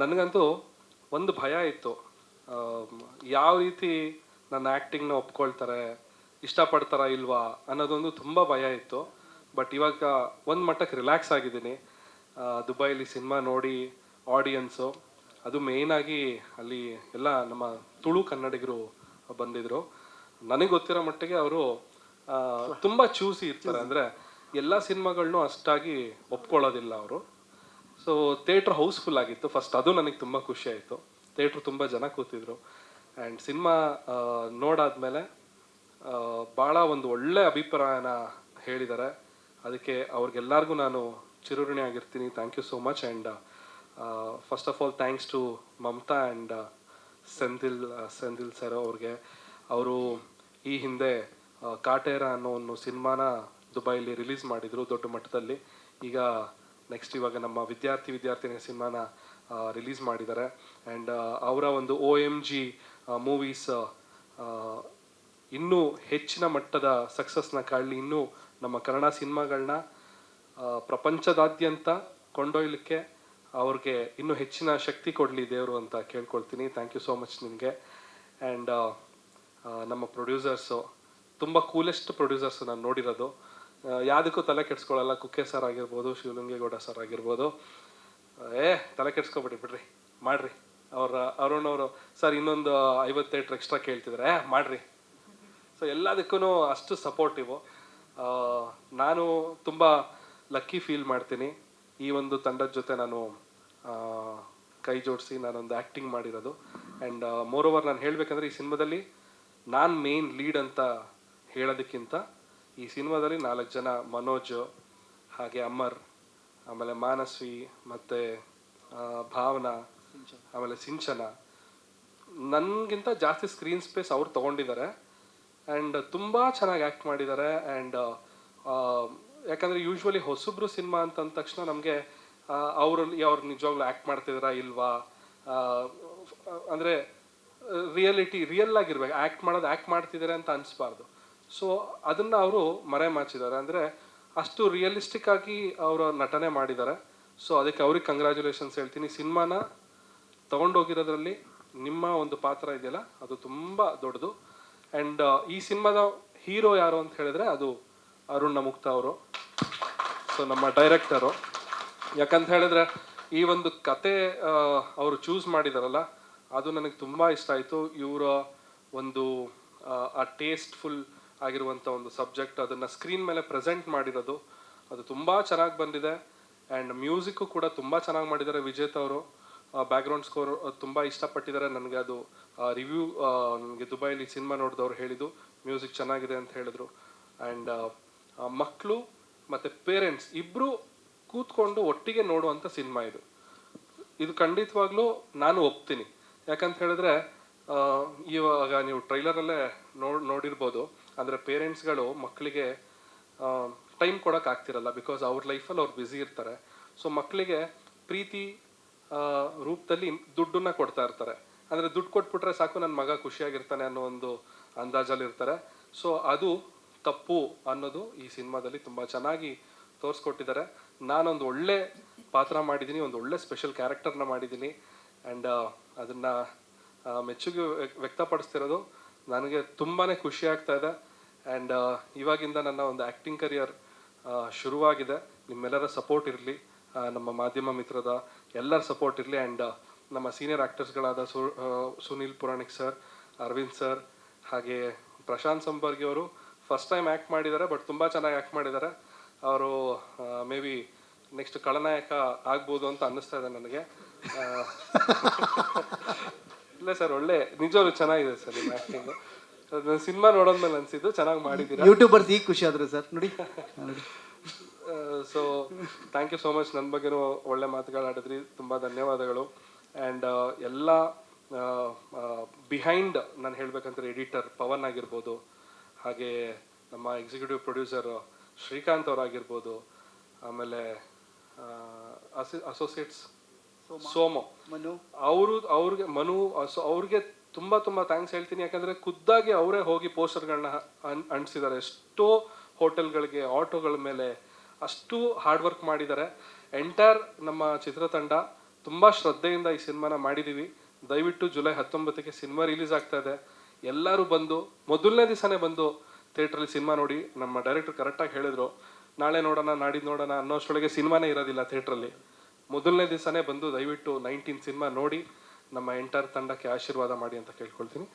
ನನಗಂತೂ ಒಂದು ಭಯ ಇತ್ತು, ಯಾವ ರೀತಿ ನನ್ನ ಆ್ಯಕ್ಟಿಂಗ್ನ ಒಪ್ಕೊಳ್ತಾರೆ, ಇಷ್ಟಪಡ್ತಾರಾ ಇಲ್ವಾ ಅನ್ನೋದೊಂದು ತುಂಬ ಭಯ ಇತ್ತು. ಬಟ್ ಇವಾಗ ಒಂದು ಮಟ್ಟಕ್ಕೆ ರಿಲ್ಯಾಕ್ಸ್ ಆಗಿದ್ದೀನಿ. ದುಬೈಲಿ ಸಿನಿಮಾ ನೋಡಿ ಆಡಿಯನ್ಸು, ಅದು ಮೇಯ್ನಾಗಿ ಅಲ್ಲಿ ಎಲ್ಲ ನಮ್ಮ ತುಳು ಕನ್ನಡಿಗರು ಬಂದಿದ್ದರು. ನನಗೆ ಗೊತ್ತಿರೋ ಮಟ್ಟಿಗೆ ಅವರು ತುಂಬ ಚೂಸಿ ಇರ್ತಾರೆ, ಅಂದರೆ ಎಲ್ಲ ಸಿನಿಮಾಗಳನ್ನೂ ಅಷ್ಟಾಗಿ ಒಪ್ಕೊಳ್ಳೋದಿಲ್ಲ ಅವರು. ಸೊ ಥಿಯೇಟ್ರ್ ಹೌಸ್ಫುಲ್ ಆಗಿತ್ತು ಫಸ್ಟ್, ಅದು ನನಗೆ ತುಂಬ ಖುಷಿ ಆಯಿತು. ಥಿಯೇಟ್ರ್ ತುಂಬ ಜನ ಕೂತಿದ್ರು. ಆ್ಯಂಡ್ ಸಿನಿಮಾ ನೋಡಾದ್ಮೇಲೆ ಭಾಳ ಒಂದು ಒಳ್ಳೆ ಅಭಿಪ್ರಾಯನ ಹೇಳಿದ್ದಾರೆ. ಅದಕ್ಕೆ ಅವ್ರಿಗೆಲ್ಲರಿಗೂ ನಾನು ಚಿರಋಣಿ ಆಗಿರ್ತೀನಿ. Thank you so much. And first of all thanks to Mamata and Senthil sir ಅವ್ರಿಗೆ. ಅವರು ಈ ಹಿಂದೆ ಕಾಟೇರ ಅನ್ನೋ ಒಂದು ಸಿನಿಮಾನ ದುಬೈಲಿ ರಿಲೀಸ್ ಮಾಡಿದರು ದೊಡ್ಡ ಮಟ್ಟದಲ್ಲಿ. ಈಗ ನೆಕ್ಸ್ಟ್ ಇವಾಗ ನಮ್ಮ ವಿದ್ಯಾರ್ಥಿನಿ ಸಿನಿಮಾನ ರಿಲೀಸ್ ಮಾಡಿದ್ದಾರೆ. ಆ್ಯಂಡ್ ಅವರ ಒಂದು OMG ಮೂವೀಸ್ ಇನ್ನೂ ಹೆಚ್ಚಿನ ಮಟ್ಟದ ಸಕ್ಸಸ್ನ ಕಾಣಲಿ, ಇನ್ನೂ ನಮ್ಮ ಕನ್ನಡ ಸಿನಿಮಾಗಳನ್ನ ಪ್ರಪಂಚದಾದ್ಯಂತ ಕೊಂಡೊಯ್ಯಲಿಕ್ಕೆ ಅವ್ರಿಗೆ ಇನ್ನೂ ಹೆಚ್ಚಿನ ಶಕ್ತಿ ಕೊಡಲಿ ದೇವರು ಅಂತ ಕೇಳ್ಕೊಳ್ತೀನಿ. ಥ್ಯಾಂಕ್ ಯು ಸೋ ಮಚ್ ನಿಮಗೆ. ಆ್ಯಂಡ್ ನಮ್ಮ ಪ್ರೊಡ್ಯೂಸರ್ಸು ತುಂಬ ಕೂಲೆಸ್ಟ್ ಪ್ರೊಡ್ಯೂಸರ್ಸು ನಾನು ನೋಡಿರೋದು. ಯಾವುದಕ್ಕೂ ತಲೆ ಕೆಡಿಸ್ಕೊಳ್ಳಲ್ಲ. ಕುಕ್ಕೆ ಸರ್ ಆಗಿರ್ಬೋದು, ಶಿವಲಿಂಗೇಗೌಡ ಸರ್ ಆಗಿರ್ಬೋದು, ತಲೆ ಕೆಡಿಸ್ಕೊಬೇಡಿ ಬಿಡ್ರಿ, ಮಾಡಿರಿ. ಅರುಣ್ ಸರ್ ಇನ್ನೊಂದು 50 ಥಿಯೇಟ್ರ್ ಎಕ್ಸ್ಟ್ರಾ ಕೇಳ್ತಿದ್ದಾರೆ, ಮಾಡಿರಿ. ಸೊ ಎಲ್ಲದಕ್ಕೂ ಅಷ್ಟು ಸಪೋರ್ಟಿವು. ನಾನು ತುಂಬ ಲಕ್ಕಿ ಫೀಲ್ ಮಾಡ್ತೀನಿ ಈ ಒಂದು ತಂಡದ ಜೊತೆ ನಾನು ಕೈ ಜೋಡಿಸಿ ನಾನೊಂದು ಆ್ಯಕ್ಟಿಂಗ್ ಮಾಡಿರೋದು. ಆ್ಯಂಡ್ ಮೋರೋವರ್ ನಾನು ಹೇಳಬೇಕಂದ್ರೆ ಈ ಸಿನಿಮಾದಲ್ಲಿ ನಾನು ಮೇನ್ ಲೀಡ್ ಅಂತ ಹೇಳೋದಕ್ಕಿಂತ ಈ ಸಿನಿಮಾದಲ್ಲಿ 4 ಜನ, ಮನೋಜ್, ಹಾಗೆ ಅಮರ್, ಆಮೇಲೆ ಮಾನಸ್ವಿ, ಮತ್ತು ಭಾವನಾ, ಆಮೇಲೆ ಸಿಂಚನ, ನನಗಿಂತ ಜಾಸ್ತಿ ಸ್ಕ್ರೀನ್ ಸ್ಪೇಸ್ ಅವ್ರು ತೊಗೊಂಡಿದ್ದಾರೆ. ಆ್ಯಂಡ್ ತುಂಬ ಚೆನ್ನಾಗಿ ಆ್ಯಕ್ಟ್ ಮಾಡಿದ್ದಾರೆ. ಆ್ಯಂಡ್ ಯಾಕಂದರೆ ಯೂಶ್ವಲಿ ಹೊಸಬ್ರು ಸಿನಿಮಾ ಅಂತಂದ ತಕ್ಷಣ ನಮಗೆ ಅವ್ರು ನಿಜವಾಗ್ಲೂ ಆ್ಯಕ್ಟ್ ಮಾಡ್ತಿದ್ದಾರಾ ಇಲ್ವಾ, ಅಂದರೆ ರಿಯಲ್ ಆಗಿರ್ಬೇಕು. ಆ್ಯಕ್ಟ್ ಮಾಡ್ತಿದ್ದಾರೆ ಅಂತ ಅನಿಸ್ಬಾರ್ದು. ಸೊ ಅದನ್ನು ಅವರು ಮರೆಮಾಚಿದ್ದಾರೆ. ಅಂದರೆ ಅಷ್ಟು ರಿಯಲಿಸ್ಟಿಕ್ ಆಗಿ ಅವರು ನಟನೆ ಮಾಡಿದ್ದಾರೆ. ಸೊ ಅದಕ್ಕೆ ಅವ್ರಿಗೆ ಕಂಗ್ರ್ಯಾಚುಲೇಷನ್ಸ್ ಹೇಳ್ತೀನಿ. ಸಿನಿಮಾನ ತೊಗೊಂಡೋಗಿರೋದ್ರಲ್ಲಿ ನಿಮ್ಮ ಒಂದು ಪಾತ್ರ ಇದೆಯಲ್ಲ ಅದು ತುಂಬ ದೊಡ್ಡದು. ಆ್ಯಂಡ್ ಈ ಸಿನಿಮಾದ ಹೀರೋ ಯಾರು ಅಂತ ಹೇಳಿದ್ರೆ ಅದು ಅರುಣ್ ನಮುಕ್ತಾ ಅವರು. ಸೊ ನಮ್ಮ ಡೈರೆಕ್ಟರು. ಯಾಕಂತ ಹೇಳಿದ್ರೆ ಈ ಒಂದು ಕತೆ ಅವರು ಚೂಸ್ ಮಾಡಿದಾರಲ್ಲ ಅದು ನನಗೆ ತುಂಬ ಇಷ್ಟ ಆಯಿತು. ಇವರ ಒಂದು ಆ ಟೇಸ್ಟ್ಫುಲ್ ಆಗಿರುವಂಥ ಒಂದು ಸಬ್ಜೆಕ್ಟ್, ಅದನ್ನು ಸ್ಕ್ರೀನ್ ಮೇಲೆ ಪ್ರೆಸೆಂಟ್ ಮಾಡಿರೋದು ಅದು ತುಂಬ ಚೆನ್ನಾಗಿ ಬಂದಿದೆ. ಆ್ಯಂಡ್ ಮ್ಯೂಸಿಕ್ಕು ಕೂಡ ತುಂಬ ಚೆನ್ನಾಗಿ ಮಾಡಿದ್ದಾರೆ ವಿಜೇತ್ ಅವರು. ಬ್ಯಾಕ್ಗ್ರೌಂಡ್ ಸ್ಕೋರ್ ತುಂಬ ಇಷ್ಟಪಟ್ಟಿದ್ದಾರೆ. ನನಗೆ ಅದು ರಿವ್ಯೂ ನನಗೆ ದುಬೈಲಿ ಸಿನಿಮಾ ನೋಡಿದವ್ರು ಹೇಳಿದ್ದು ಮ್ಯೂಸಿಕ್ ಚೆನ್ನಾಗಿದೆ ಅಂತ ಹೇಳಿದ್ರು. ಆ್ಯಂಡ್ ಮಕ್ಕಳು ಮತ್ತು ಪೇರೆಂಟ್ಸ್ ಇಬ್ಬರು ಕೂತ್ಕೊಂಡು ಒಟ್ಟಿಗೆ ನೋಡುವಂಥ ಸಿನಿಮಾ ಇದು ಖಂಡಿತವಾಗ್ಲೂ ನಾನು ಒಪ್ತೀನಿ. ಯಾಕಂತ ಹೇಳಿದ್ರೆ ಇವಾಗ ನೀವು ಟ್ರೈಲರಲ್ಲೇ ನೋಡಿರ್ಬೋದು, ಅಂದರೆ ಪೇರೆಂಟ್ಸ್ಗಳು ಮಕ್ಕಳಿಗೆ ಟೈಮ್ ಕೊಡೋಕ್ಕಾಗ್ತಿರಲ್ಲ, ಬಿಕಾಸ್ ಅವ್ರ ಲೈಫಲ್ಲಿ ಅವ್ರು ಬ್ಯುಸಿ ಇರ್ತಾರೆ. ಸೊ ಮಕ್ಕಳಿಗೆ ಪ್ರೀತಿ ರೂಪದಲ್ಲಿ ದುಡ್ಡನ್ನ ಕೊಡ್ತಾ ಇರ್ತಾರೆ. ಅಂದರೆ ದುಡ್ಡು ಕೊಟ್ಬಿಟ್ರೆ ಸಾಕು, ನನ್ನ ಮಗ ಖುಷಿಯಾಗಿರ್ತಾನೆ ಅನ್ನೋ ಒಂದು ಅಂದಾಜಲ್ಲಿ ಇರ್ತಾರೆ. ಸೊ ಅದು ತಪ್ಪು ಅನ್ನೋದು ಈ ಸಿನಿಮಾದಲ್ಲಿ ತುಂಬ ಚೆನ್ನಾಗಿ ತೋರಿಸ್ಕೊಟ್ಟಿದ್ದಾರೆ. ನಾನೊಂದು ಒಳ್ಳೆ ಪಾತ್ರ ಮಾಡಿದ್ದೀನಿ, ಒಂದು ಒಳ್ಳೆ ಸ್ಪೆಷಲ್ ಕ್ಯಾರೆಕ್ಟರ್ನ ಮಾಡಿದ್ದೀನಿ. ಆ್ಯಂಡ್ ಅದನ್ನು ಮೆಚ್ಚುಗೆ ವ್ಯಕ್ತಪಡಿಸ್ತಿರೋದು ನನಗೆ ತುಂಬಾ ಖುಷಿ ಆಗ್ತಾ ಇದೆ. ಆ್ಯಂಡ್ ಇವಾಗಿಂದ ನನ್ನ ಒಂದು ಆ್ಯಕ್ಟಿಂಗ್ ಕರಿಯರ್ ಶುರುವಾಗಿದೆ. ನಿಮ್ಮೆಲ್ಲರ ಸಪೋರ್ಟ್ ಇರಲಿ, ನಮ್ಮ ಮಾಧ್ಯಮ ಮಿತ್ರದ ಎಲ್ಲರ ಸಪೋರ್ಟ್ ಇರಲಿ. ಆ್ಯಂಡ್ ನಮ್ಮ ಸೀನಿಯರ್ ಆ್ಯಕ್ಟರ್ಸ್ಗಳಾದ ಸುನೀಲ್ ಪುರಾಣಿಕ್ ಸರ್, ಅರವಿಂದ್ ಸರ್, ಹಾಗೆ ಪ್ರಶಾಂತ್ ಸಂಪರ್ಗಿ ಅವರು ಫಸ್ಟ್ ಟೈಮ್ ಆ್ಯಕ್ಟ್ ಮಾಡಿದ್ದಾರೆ, ಬಟ್ ತುಂಬ ಚೆನ್ನಾಗಿ ಆ್ಯಕ್ಟ್ ಮಾಡಿದ್ದಾರೆ. ಅವರು ಮೇ ಬಿ ನೆಕ್ಸ್ಟ್ ಖಳನಾಯಕ ಆಗ್ಬೋದು ಅಂತ ಅನ್ನಿಸ್ತಾ ಇದೆ ನನಗೆ. ಇಲ್ಲ ಸರ್, ಒಳ್ಳೆ ನಿಜವಾಗ್ಲೂ ಚೆನ್ನಾಗಿದೆ ಸರ್ ನಿಮ್ಮ ಆ್ಯಕ್ಟಿಂಗು. ಸಿನಿಮಾ ನೋಡೋದ್ಮೇಲೆ ಅನಿಸಿದ್ದು ಚೆನ್ನಾಗಿ ಮಾಡಿದ್ದೀರಾ. ಯೂಟ್ಯೂಬರ್ಸ್ ಈಗ ಖುಷಿ ಆದ್ರೆ ಸರ್ ನೋಡಿ. So thank you so much. ನನ್ನ ಬಗ್ಗೆನೂ ಒಳ್ಳೆ ಮಾತುಗಳಾಡಿದ್ರಿ, ತುಂಬ ಧನ್ಯವಾದಗಳು. ಆ್ಯಂಡ್ ಎಲ್ಲ ಬಿಹೈಂಡ್ ನಾನು ಹೇಳ್ಬೇಕಂದ್ರೆ ಎಡಿಟರ್ ಪವನ್ ಆಗಿರ್ಬೋದು, ಹಾಗೆ ನಮ್ಮ ಎಕ್ಸಿಕ್ಯೂಟಿವ್ ಪ್ರೊಡ್ಯೂಸರ್ ಶ್ರೀಕಾಂತ್ ಅವರಾಗಿರ್ಬೋದು, ಆಮೇಲೆ ಅಸೋಸಿಯೇಟ್ಸ್ ಸೋಮೋ ಅವ್ರಿಗೆ ಅವ್ರಿಗೆ ತುಂಬ ಥ್ಯಾಂಕ್ಸ್ ಹೇಳ್ತೀನಿ. ಯಾಕಂದರೆ ಖುದ್ದಾಗಿ ಅವರೇ ಹೋಗಿ ಪೋಸ್ಟರ್ಗಳನ್ನ ಅಂಟಿಸಿದ್ದಾರೆ. ಎಷ್ಟೋ ಹೋಟೆಲ್ಗಳಿಗೆ, ಆಟೋಗಳ ಮೇಲೆ ಅಷ್ಟು ಹಾರ್ಡ್ ವರ್ಕ್ ಮಾಡಿದ್ದಾರೆ. ಎಂಟೈರ್ ನಮ್ಮ ಚಿತ್ರತಂಡ ತುಂಬ ಶ್ರದ್ಧೆಯಿಂದ ಈ ಸಿನಿಮಾನ ಮಾಡಿದ್ದೀವಿ. ದಯವಿಟ್ಟು ಜುಲೈ 19ಕ್ಕೆ ಸಿನಿಮಾ ರಿಲೀಸ್ ಆಗ್ತಾ ಇದೆ. ಎಲ್ಲರೂ ಬಂದು ಮೊದಲನೇ ದಿವಸನೇ ಬಂದು ಥಿಯೇಟ್ರಲ್ಲಿ ಸಿನಿಮಾ ನೋಡಿ. ನಮ್ಮ ಡೈರೆಕ್ಟರ್ ಕರೆಕ್ಟಾಗಿ ಹೇಳಿದ್ರು, ನಾಳೆ ನೋಡೋಣ ನಾಡಿದ್ದು ನೋಡೋಣ ಅನ್ನೋಷ್ಟೊಳಗೆ ಸಿನಿಮಾನೇ ಇರೋದಿಲ್ಲ ಥಿಯೇಟ್ರಲ್ಲಿ. ಮೊದಲನೇ ದಿವಸನೇ ಬಂದು ದಯವಿಟ್ಟು 19 ಸಿನಿಮಾ ನೋಡಿ ನಮ್ಮ ಎಂಟರ್ ತಂಡಕ್ಕೆ ಆಶೀರ್ವಾದ ಮಾಡಿ ಅಂತ ಕೇಳ್ಕೊಳ್ತೀನಿ.